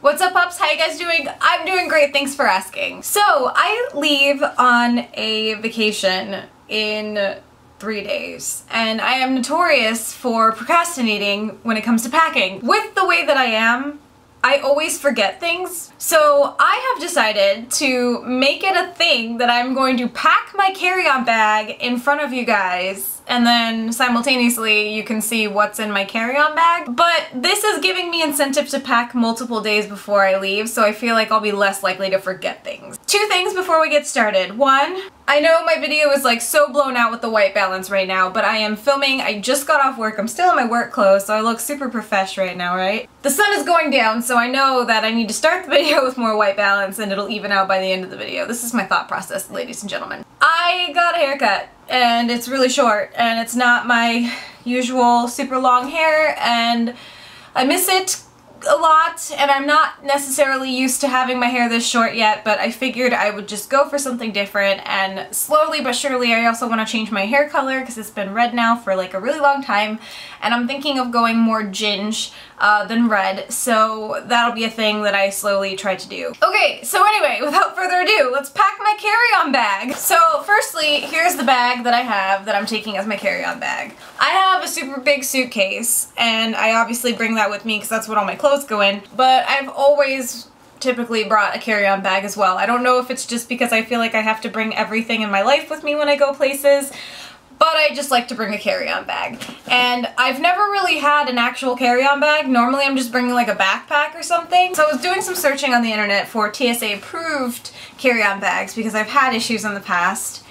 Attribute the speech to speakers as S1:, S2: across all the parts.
S1: What's up, pups? How you guys doing? I'm doing great, thanks for asking. So, I leave on a vacation in 3 days, and I am notorious for procrastinating when it comes to packing. With the way that I am, I always forget things. So I have decided to make it a thing that I'm going to pack my carry-on bag in front of you guys, and then simultaneously you can see what's in my carry-on bag. But this is giving me incentive to pack multiple days before I leave, so I feel like I'll be less likely to forget things. 2 things before we get started. 1, I know my video is like so blown out with the white balance right now, but I am filming, I just got off work, I'm still in my work clothes, so I look super profesh right now, right? The sun is going down, so I know that I need to start the video with more white balance and it'll even out by the end of the video. This is my thought process, ladies and gentlemen. I got a haircut, and it's really short, and it's not my usual super long hair, and I miss it a lot, and I'm not necessarily used to having my hair this short yet, but I figured I would just go for something different, and slowly but surely I also want to change my hair color because it's been red now for like a really long time, and I'm thinking of going more ginge than red, so that'll be a thing that I slowly try to do. Okay, so anyway, without further ado, let's pack my carry-on bag. So firstly, here's the bag that I have that I'm taking as my carry-on bag. I have a super big suitcase, and I obviously bring that with me because that's what all my clothes go in, but I've always typically brought a carry-on bag as well. I don't know if it's just because I feel like I have to bring everything in my life with me when I go places, but I just like to bring a carry-on bag. And I've never really had an actual carry-on bag. Normally I'm just bringing like a backpack or something. So I was doing some searching on the internet for TSA approved carry-on bags because I've had issues in the past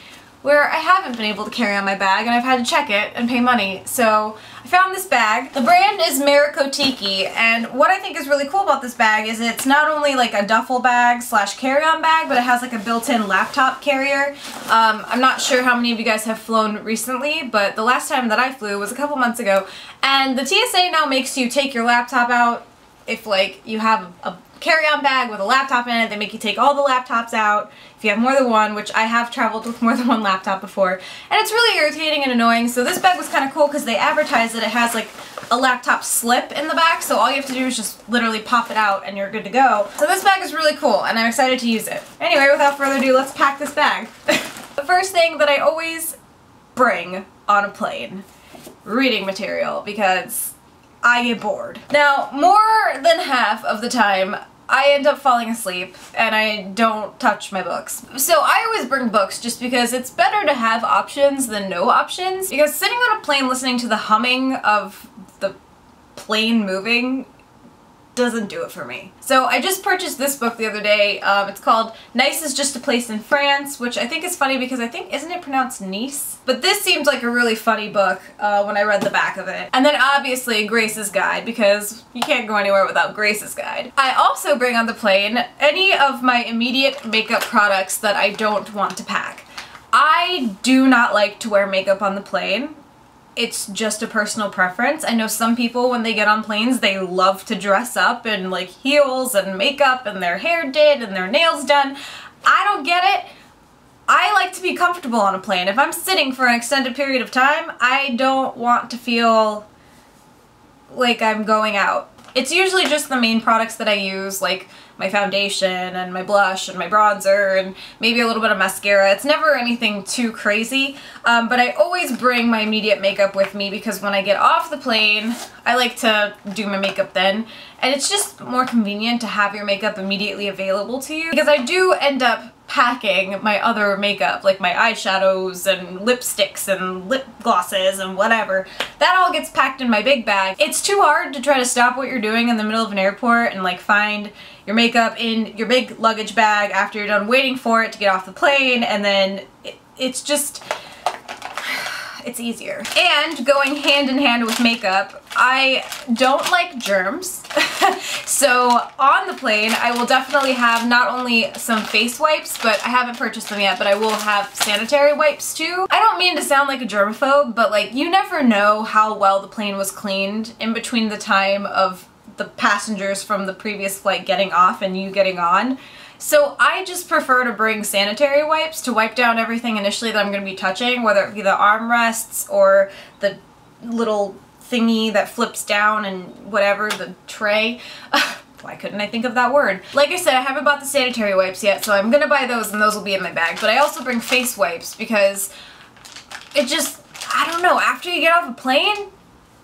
S1: where I haven't been able to carry on my bag and I've had to check it and pay money. So I found this bag. The brand is Marikotiki, and what I think is really cool about this bag is it's not only like a duffel bag slash carry-on bag, but it has like a built-in laptop carrier. I'm not sure how many of you guys have flown recently, but the last time that I flew was a couple months ago, and the TSA now makes you take your laptop out if like you have a carry-on bag with a laptop in it. They make you take all the laptops out if you have more than one, which I have traveled with more than one laptop before, and it's really irritating and annoying. So this bag was kind of cool because they advertise that it has like a laptop slip in the back, so all you have to do is just literally pop it out and you're good to go. So this bag is really cool and I'm excited to use it. Anyway, without further ado, let's pack this bag. The first thing that I always bring on a plane, reading material, because I get bored. Now, more than half of the time, I end up falling asleep and I don't touch my books. So I always bring books just because it's better to have options than no options, because sitting on a plane listening to the humming of the plane moving doesn't do it for me. So I just purchased this book the other day. It's called Nice is Just a Place in France, which I think is funny because I think, isn't it pronounced Nice? But this seemed like a really funny book when I read the back of it. And then obviously Grace's Guide, because you can't go anywhere without Grace's Guide. I also bring on the plane any of my immediate makeup products that I don't want to pack. I do not like to wear makeup on the plane. It's just a personal preference. I know some people, when they get on planes, they love to dress up in like heels and makeup and their hair did and their nails done. I don't get it. I like to be comfortable on a plane. If I'm sitting for an extended period of time, I don't want to feel like I'm going out. It's usually just the main products that I use, like my foundation and my blush and my bronzer and maybe a little bit of mascara. It's never anything too crazy, but I always bring my immediate makeup with me because when I get off the plane, I like to do my makeup then, and it's just more convenient to have your makeup immediately available to you, because I do end up packing my other makeup, like my eyeshadows and lipsticks and lip glosses and whatever. That all gets packed in my big bag. It's too hard to try to stop what you're doing in the middle of an airport and like find your makeup in your big luggage bag after you're done waiting for it to get off the plane, and then it's just, it's easier. And going hand in hand with makeup, I don't like germs. So on the plane, I will definitely have not only some face wipes, but I haven't purchased them yet, but I will have sanitary wipes too. I don't mean to sound like a germaphobe, but like you never know how well the plane was cleaned in between the time of the passengers from the previous flight getting off and you getting on. So I just prefer to bring sanitary wipes to wipe down everything initially that I'm going to be touching, whether it be the armrests or the little thingy that flips down and whatever, the tray. Why couldn't I think of that word? Like I said, I haven't bought the sanitary wipes yet, so I'm gonna buy those and those will be in my bag. But I also bring face wipes because it just, I don't know, after you get off a plane,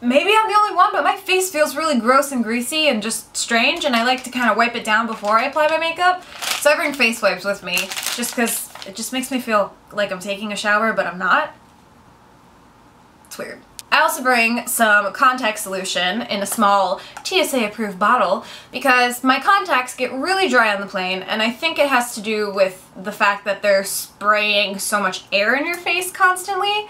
S1: maybe I'm the only one, but my face feels really gross and greasy and just strange, and I like to kind of wipe it down before I apply my makeup. So I bring face wipes with me just because it just makes me feel like I'm taking a shower, but I'm not. It's weird. I also bring some contact solution in a small TSA approved bottle because my contacts get really dry on the plane, and I think it has to do with the fact that they're spraying so much air in your face constantly.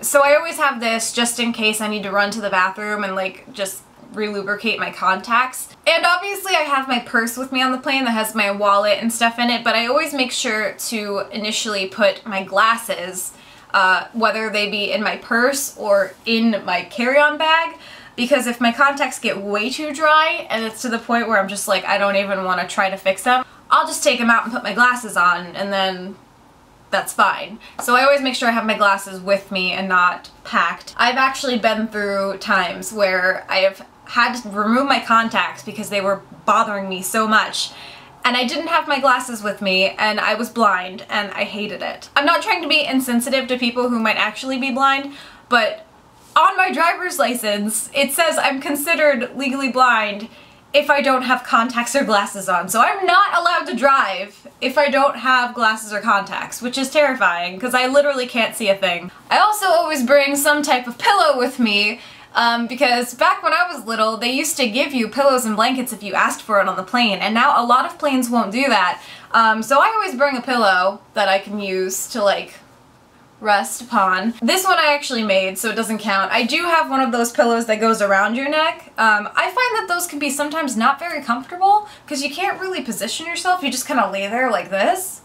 S1: So I always have this just in case I need to run to the bathroom and like just relubricate my contacts. And obviously I have my purse with me on the plane that has my wallet and stuff in it, but I always make sure to initially put my glasses whether they be in my purse or in my carry-on bag, because if my contacts get way too dry and it's to the point where I'm just like, I don't even want to try to fix them, I'll just take them out and put my glasses on, and then that's fine. So I always make sure I have my glasses with me and not packed. I've actually been through times where I have had to remove my contacts because they were bothering me so much, and I didn't have my glasses with me, and I was blind, and I hated it. I'm not trying to be insensitive to people who might actually be blind, but on my driver's license, it says I'm considered legally blind if I don't have contacts or glasses on. So I'm not allowed to drive if I don't have glasses or contacts, which is terrifying, because I literally can't see a thing. I also always bring some type of pillow with me, because back when I was little, they used to give you pillows and blankets if you asked for it on the plane, and now a lot of planes won't do that. So I always bring a pillow that I can use to like rest upon. This one I actually made, so it doesn't count. I do have one of those pillows that goes around your neck. I find that those can be sometimes not very comfortable because you can't really position yourself. You just kind of lay there like this.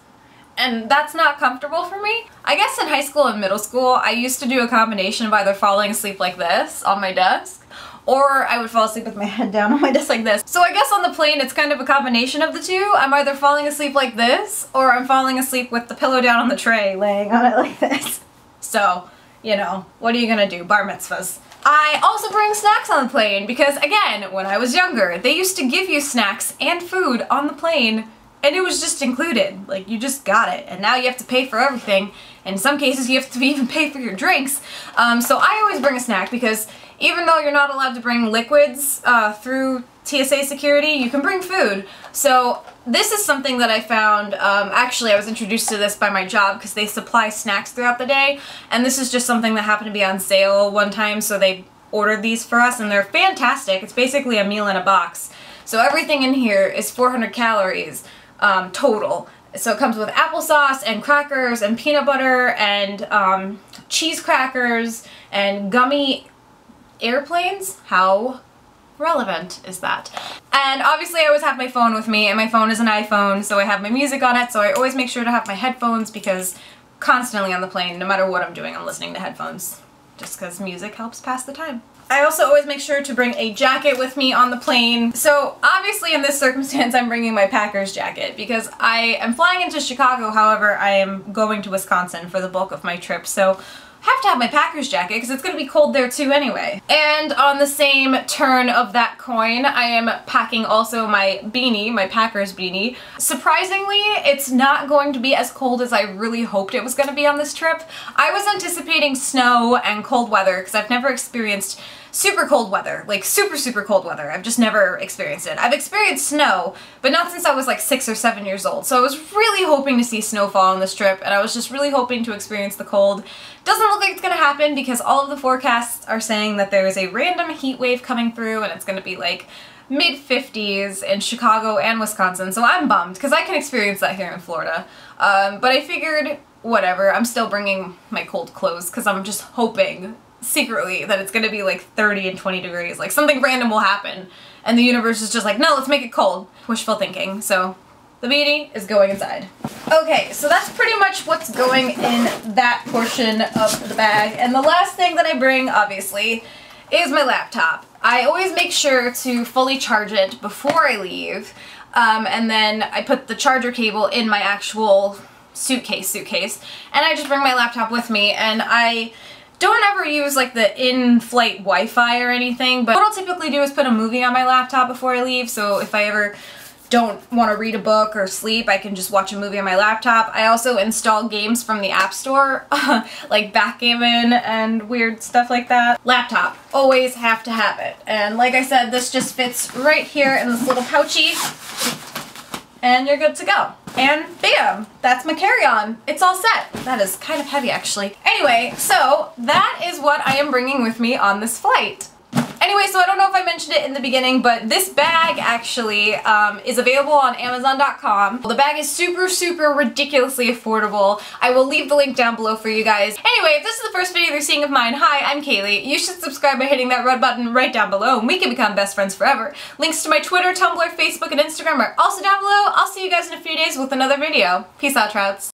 S1: And that's not comfortable for me. I guess in high school and middle school, I used to do a combination of either falling asleep like this on my desk, or I would fall asleep with my head down on my desk like this. So I guess on the plane, it's kind of a combination of the two. I'm either falling asleep like this, or I'm falling asleep with the pillow down on the tray, laying on it like this. So, you know, what are you gonna do? Bar mitzvahs. I also bring snacks on the plane because, again, when I was younger, they used to give you snacks and food on the plane, and it was just included. Like, you just got it. And now you have to pay for everything. In some cases, you have to even pay for your drinks. So I always bring a snack because even though you're not allowed to bring liquids through TSA security, you can bring food. So this is something that I found, actually I was introduced to this by my job because they supply snacks throughout the day. And this is just something that happened to be on sale one time, so they ordered these for us, and they're fantastic. It's basically a meal in a box. So everything in here is 400 calories. Total. So it comes with applesauce and crackers and peanut butter and cheese crackers and gummy airplanes. How relevant is that? And obviously I always have my phone with me, and my phone is an iPhone, so I have my music on it, so I always make sure to have my headphones because constantly on the plane, no matter what I'm doing, I'm listening to headphones. Just because music helps pass the time. I also always make sure to bring a jacket with me on the plane. So obviously in this circumstance I'm bringing my Packers jacket because I am flying into Chicago, however I am going to Wisconsin for the bulk of my trip, so I have to have my Packers jacket because it's going to be cold there too anyway. And on the same turn of that coin, I am packing also my beanie, my Packers beanie. Surprisingly, it's not going to be as cold as I really hoped it was going to be on this trip. I was anticipating snow and cold weather because I've never experienced super cold weather, like super cold weather. I've just never experienced it. I've experienced snow, but not since I was like 6 or 7 years old. So I was really hoping to see snowfall on this trip, and I was just really hoping to experience the cold. Doesn't look like it's gonna happen because all of the forecasts are saying that there is a random heat wave coming through, and it's gonna be like mid-50s in Chicago and Wisconsin. So I'm bummed because I can experience that here in Florida. But I figured, whatever, I'm still bringing my cold clothes because I'm just hoping secretly that it's gonna be like 30 and 20 degrees. Like something random will happen and the universe is just like, no, let's make it cold. Wishful thinking. So the beanie is going inside. Okay, so that's pretty much what's going in that portion of the bag. And the last thing that I bring, obviously, is my laptop. I always make sure to fully charge it before I leave, and then I put the charger cable in my actual suitcase, and I just bring my laptop with me, and I don't ever use like the in-flight Wi-Fi or anything, but what I'll typically do is put a movie on my laptop before I leave, so if I ever don't want to read a book or sleep, I can just watch a movie on my laptop. I also install games from the App Store, like backgammon and weird stuff like that. Laptop, always have to have it. And like I said, this just fits right here in this little pouchy, and you're good to go. And bam, that's my carry-on. It's all set. That is kind of heavy actually. Anyway, so that is what I am bringing with me on this flight. Anyway, so I don't know if I mentioned it in the beginning, but this bag actually is available on Amazon.com. The bag is super, super ridiculously affordable. I will leave the link down below for you guys. Anyway, if this is the first video you're seeing of mine, hi, I'm Kayleigh. You should subscribe by hitting that red button right down below, and we can become best friends forever. Links to my Twitter, Tumblr, Facebook, and Instagram are also down below. I'll see you guys in a few days with another video. Peace out, Trouts.